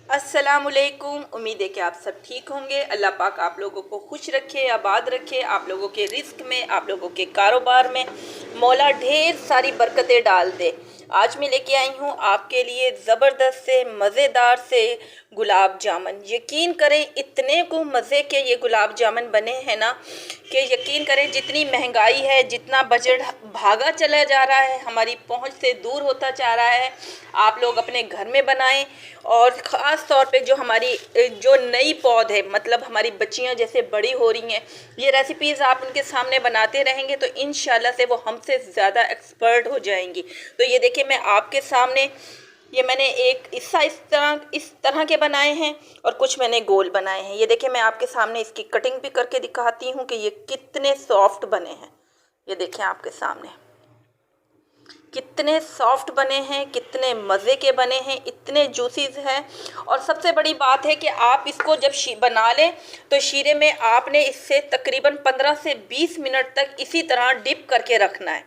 अस्सलामुअलैकुम। उम्मीद है कि आप सब ठीक होंगे। अल्लाह पाक आप लोगों को खुश रखे, आबाद रखे, आप लोगों के रिस्क में, आप लोगों के कारोबार में मौला ढेर सारी बरकतें डाल दे। आज मैं लेके आई हूँ आपके लिए ज़बरदस्त से मज़ेदार से गुलाब जामुन। यकीन करें इतने को मज़े के ये गुलाब जामुन बने हैं ना कि यकीन करें जितनी महंगाई है, जितना बजट भागा चला जा रहा है, हमारी पहुंच से दूर होता जा रहा है, आप लोग अपने घर में बनाएं। और ख़ास तौर पे जो हमारी जो नई पौध है, मतलब हमारी बच्चियां जैसे बड़ी हो रही हैं, ये रेसिपीज़ आप उनके सामने बनाते रहेंगे तो इंशाल्लाह से वो हमसे ज़्यादा एक्सपर्ट हो जाएंगी। तो ये देखिए मैं आपके सामने ये मैंने एक इस तरह के बनाए हैं और कुछ मैंने गोल बनाए हैं। ये देखिए मैं आपके सामने इसकी कटिंग भी करके दिखाती हूँ कि ये कितने सॉफ्ट बने हैं। ये देखें आपके सामने कितने सॉफ्ट बने हैं, कितने मज़े के बने हैं, इतने जूसीज हैं। और सबसे बड़ी बात है कि आप इसको जब बना लें तो शीरे में आपने इससे तकरीबन 15 से 20 मिनट तक इसी तरह डिप करके रखना है।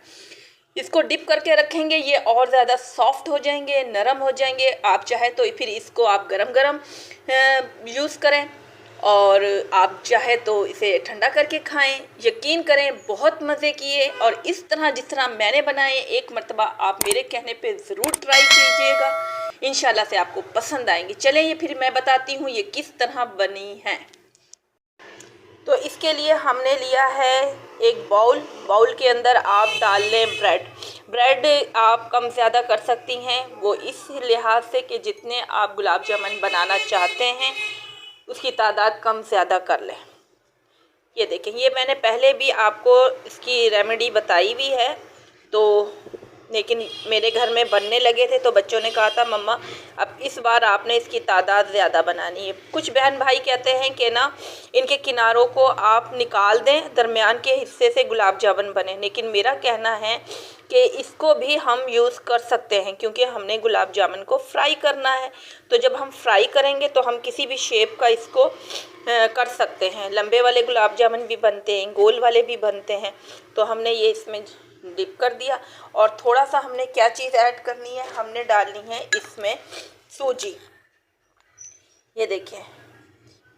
इसको डिप करके रखेंगे ये और ज़्यादा सॉफ्ट हो जाएंगे, नरम हो जाएंगे। आप चाहे तो फिर इसको आप गरम गरम यूज़ करें और आप चाहे तो इसे ठंडा करके खाएं। यकीन करें बहुत मज़े किए। और इस तरह जिस तरह मैंने बनाए एक मर्तबा आप मेरे कहने पे ज़रूर ट्राई कीजिएगा, इंशाल्लाह से आपको पसंद आएंगी। चलें ये फिर मैं बताती हूँ ये किस तरह बनी है। तो इसके लिए हमने लिया है एक बाउल के अंदर आप डाल लें ब्रेड आप कम ज़्यादा कर सकती हैं, वो इस लिहाज से कि जितने आप गुलाब जामुन बनाना चाहते हैं उसकी तादाद कम ज़्यादा कर लें। ये देखें ये मैंने पहले भी आपको इसकी रेमेडी बताई हुई है, तो लेकिन मेरे घर में बनने लगे थे तो बच्चों ने कहा था मम्मा अब इस बार आपने इसकी तादाद ज़्यादा बनानी है। कुछ बहन भाई कहते हैं कि ना इनके किनारों को आप निकाल दें, दरमियान के हिस्से से गुलाब जामुन बने, लेकिन मेरा कहना है कि इसको भी हम यूज़ कर सकते हैं क्योंकि हमने गुलाब जामुन को फ्राई करना है। तो जब हम फ्राई करेंगे तो हम किसी भी शेप का इसको कर सकते हैं। लंबे वाले गुलाब जामुन भी बनते हैं, गोल वाले भी बनते हैं। तो हमने ये इसमें डिप कर दिया और थोड़ा सा हमने क्या चीज़ ऐड करनी है, हमने डालनी है इसमें सूजी। ये देखिए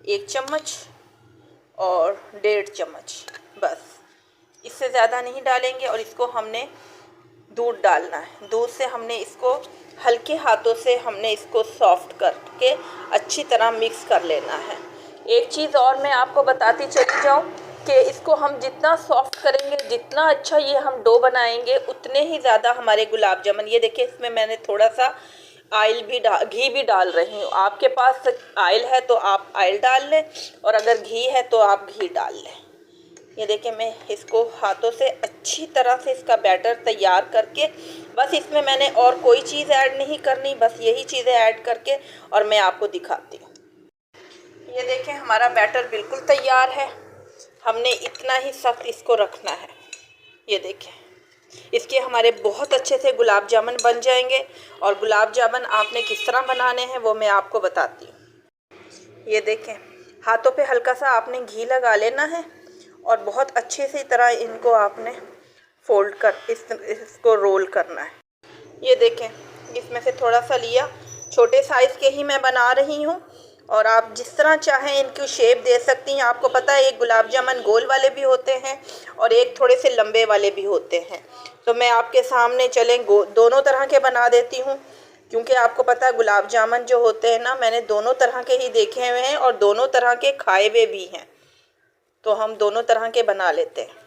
1 चम्मच और 1.5 चम्मच, बस इससे ज़्यादा नहीं डालेंगे। और इसको हमने दूध डालना है, दूध से हमने इसको हल्के हाथों से हमने इसको सॉफ्ट करके अच्छी तरह मिक्स कर लेना है। एक चीज़ और मैं आपको बताती चली जाऊँ कि इसको हम जितना सॉफ्ट करेंगे, जितना अच्छा ये हम डो बनाएंगे, उतने ही ज़्यादा हमारे गुलाब जामुन। ये देखिए इसमें मैंने थोड़ा सा घी भी डाल रही हूँ। आपके पास ऑयल है तो आप ऑयल डाल लें और अगर घी है तो आप घी डाल लें। ये देखिए मैं इसको हाथों से अच्छी तरह से इसका बैटर तैयार करके, बस इसमें मैंने और कोई चीज़ ऐड नहीं करनी, बस यही चीज़ें ऐड करके और मैं आपको दिखाती हूँ। ये देखें हमारा बैटर बिल्कुल तैयार है, हमने इतना ही सख्त इसको रखना है। ये देखें इसके हमारे बहुत अच्छे से गुलाब जामुन बन जाएंगे। और गुलाब जामुन आपने किस तरह बनाने हैं वो मैं आपको बताती हूँ। ये देखें हाथों पे हल्का सा आपने घी लगा लेना है और बहुत अच्छे से तरह इनको आपने फोल्ड कर इसको रोल करना है। ये देखें इसमें से थोड़ा सा लिया, छोटे साइज़ के ही मैं बना रही हूँ और आप जिस तरह चाहें इनकी शेप दे सकती हैं। आपको पता है एक गुलाब जामुन गोल वाले भी होते हैं और एक थोड़े से लंबे वाले भी होते हैं। तो मैं आपके सामने चलें दोनों तरह के बना देती हूँ, क्योंकि आपको पता है गुलाब जामुन जो होते हैं ना, मैंने दोनों तरह के ही देखे हुए हैं और दोनों तरह के खाए हुए भी हैं, तो हम दोनों तरह के बना लेते हैं।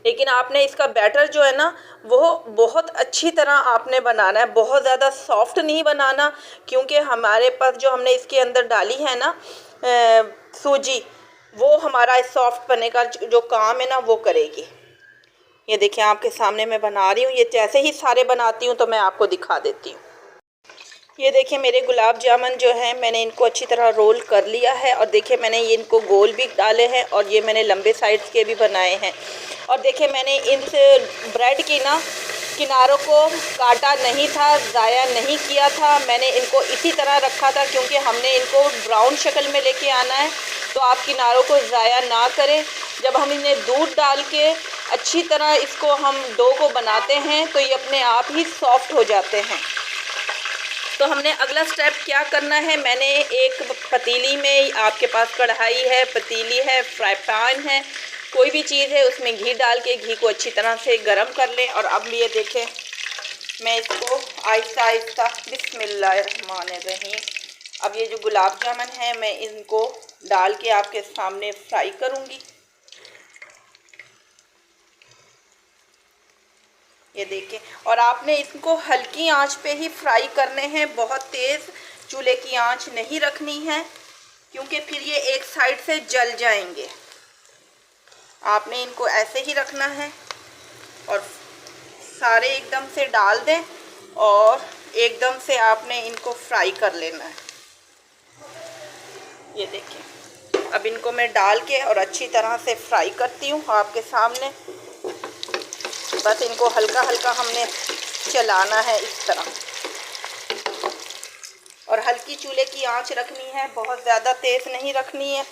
लेकिन आपने इसका बैटर जो है ना वो बहुत अच्छी तरह आपने बनाना है, बहुत ज़्यादा सॉफ्ट नहीं बनाना, क्योंकि हमारे पास जो हमने इसके अंदर डाली है ना सूजी, वो हमारा सॉफ्ट बनने का जो काम है ना वो करेगी। ये देखिए आपके सामने मैं बना रही हूँ, ये जैसे ही सारे बनाती हूँ तो मैं आपको दिखा देती हूँ। ये देखिए मेरे गुलाब जामुन जो हैं मैंने इनको अच्छी तरह रोल कर लिया है और देखिए मैंने ये इनको गोल भी डाले हैं और ये मैंने लंबे साइड्स के भी बनाए हैं। और देखिए मैंने इन ब्रेड की ना किनारों को काटा नहीं था, ज़ाया नहीं किया था, मैंने इनको इसी तरह रखा था क्योंकि हमने इनको ब्राउन शक्ल में लेके आना है। तो आप किनारों को ज़ाया ना करें। जब हम इन्हें दूध डाल के अच्छी तरह इसको हम डो को बनाते हैं तो ये अपने आप ही सॉफ्ट हो जाते हैं। तो हमने अगला स्टेप क्या करना है, मैंने एक पतीली में, आपके पास कढ़ाई है, पतीली है, फ्राई पैन है, कोई भी चीज़ है, उसमें घी डाल के घी को अच्छी तरह से गरम कर लें। और अब ये देखें, मैं इसको आहिस्ता आहिस्ता बिस्मिल्लाहिर्रहमानिर्रहीम, अब ये जो गुलाब जामुन है मैं इनको डाल के आपके सामने फ्राई करूँगी। ये देखें, और आपने इनको हल्की आंच पे ही फ्राई करने हैं, बहुत तेज़ चूल्हे की आंच नहीं रखनी है, क्योंकि फिर ये एक साइड से जल जाएंगे। आपने इनको ऐसे ही रखना है और सारे एकदम से डाल दें और एकदम से आपने इनको फ्राई कर लेना है। ये देखिए, अब इनको मैं डाल के और अच्छी तरह से फ्राई करती हूँ आपके सामने। बस इनको हल्का हल्का हमने चलाना है इस तरह, और हल्की चूल्हे की आंच रखनी है, बहुत ज़्यादा तेज़ नहीं रखनी है।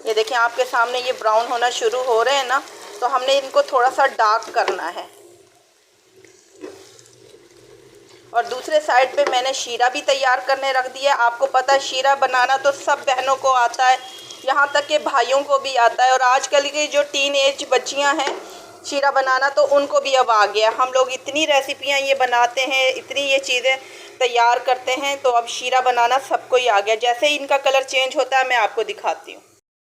ये देखिए, आपके सामने ये ब्राउन होना शुरू हो रहे हैं ना, तो हमने इनको थोड़ा सा डार्क करना है। और दूसरे साइड पे मैंने शीरा भी तैयार करने रख दिया। आपको पता है शीरा बनाना तो सब बहनों को आता है, यहाँ तक कि भाइयों को भी आता है। और आजकल की जो टीन एज बच्चियाँ हैं, शीरा बनाना तो उनको भी अब आ गया। हम लोग इतनी रेसिपियाँ ये बनाते हैं, इतनी ये चीज़ें तैयार करते हैं, तो अब शीरा बनाना सबको ही आ गया। जैसे ही इनका कलर चेंज होता है मैं आपको दिखाती हूँ।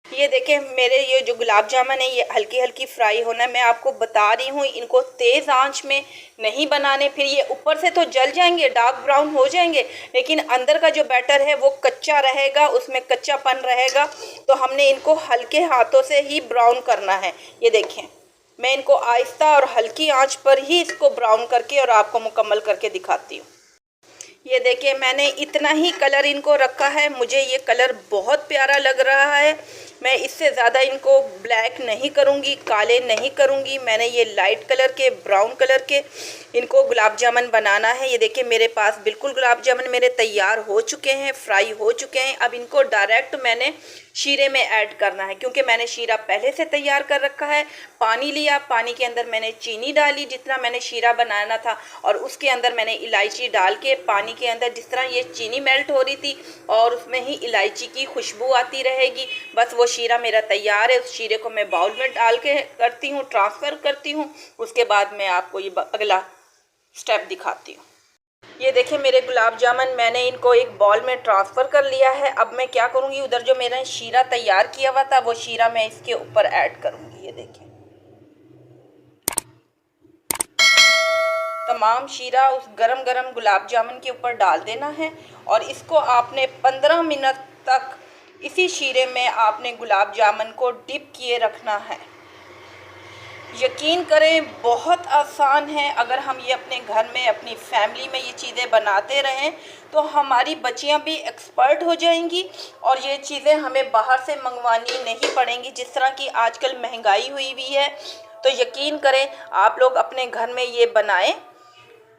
ये देखें, मेरे ये जो गुलाब जामुन है ये हल्की हल्की फ्राई होना है। मैं आपको बता रही हूँ, इनको तेज़ आंच में नहीं बनाने, फिर ये ऊपर से तो जल जाएंगे, डार्क ब्राउन हो जाएंगे, लेकिन अंदर का जो बैटर है वो कच्चा रहेगा, उसमें कच्चापन रहेगा। तो हमने इनको हल्के हाथों से ही ब्राउन करना है। ये देखें, मैं इनको आहिस्ता और हल्की आंच पर ही इसको ब्राउन करके और आपको मुकम्मल करके दिखाती हूँ। ये देखिए, मैंने इतना ही कलर इनको रखा है। मुझे ये कलर बहुत प्यारा लग रहा है। मैं इससे ज़्यादा इनको ब्लैक नहीं करूँगी, काले नहीं करूँगी। मैंने ये लाइट कलर के, ब्राउन कलर के इनको गुलाब जामुन बनाना है। ये देखिए, मेरे पास बिल्कुल गुलाब जामुन मेरे तैयार हो चुके हैं, फ्राई हो चुके हैं। अब इनको डायरेक्ट मैंने शीरे में ऐड करना है, क्योंकि मैंने शीरा पहले से तैयार कर रखा है। पानी लिया, पानी के अंदर मैंने चीनी डाली जितना मैंने शीरा बनाना था, और उसके अंदर मैंने इलायची डाल के, पानी के अंदर जिस तरह ये चीनी मेल्ट हो रही थी और उसमें ही इलायची की खुशबू आती रहेगी। बस वो शीरा मेरा तैयार है। उस शीरे को मैं बाउल में डाल के करती हूँ, ट्रांसफ़र करती हूँ। उसके बाद मैं आपको ये अगला स्टेप दिखाती हूँ। ये देखिए, मेरे गुलाब जामुन मैंने इनको एक बॉल में ट्रांसफ़र कर लिया है। अब मैं क्या करूँगी, उधर जो मैंने शीरा तैयार किया हुआ था वो शीरा मैं इसके ऊपर ऐड करूँगी। ये देखिए, तमाम शीरा उस गरम गरम गुलाब जामुन के ऊपर डाल देना है, और इसको आपने 15 मिनट तक इसी शीरे में आपने गुलाब जामुन को डिप किए रखना है। यकीन करें, बहुत आसान है। अगर हम ये अपने घर में, अपनी फैमिली में ये चीज़ें बनाते रहें तो हमारी बच्चियां भी एक्सपर्ट हो जाएंगी, और ये चीज़ें हमें बाहर से मंगवानी नहीं पड़ेंगी। जिस तरह की आजकल महंगाई हुई हुई है, तो यकीन करें आप लोग अपने घर में ये बनाएं,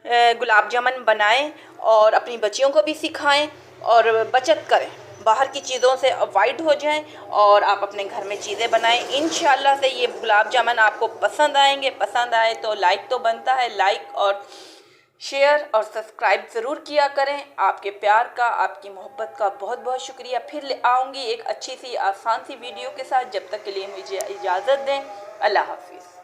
गुलाब जामुन बनाएं और अपनी बच्चियों को भी सिखाएं और बचत करें, बाहर की चीज़ों से अवॉइड हो जाएं और आप अपने घर में चीज़ें बनाएं। इंशाल्लाह से ये गुलाब जामुन आपको पसंद आएंगे। पसंद आए तो लाइक तो बनता है, लाइक और शेयर और सब्सक्राइब ज़रूर किया करें। आपके प्यार का, आपकी मोहब्बत का बहुत बहुत शुक्रिया। फिर आऊँगी एक अच्छी सी आसान सी वीडियो के साथ। जब तक के लिए मुझे इजाज़त दें। अल्लाह हाफिज़।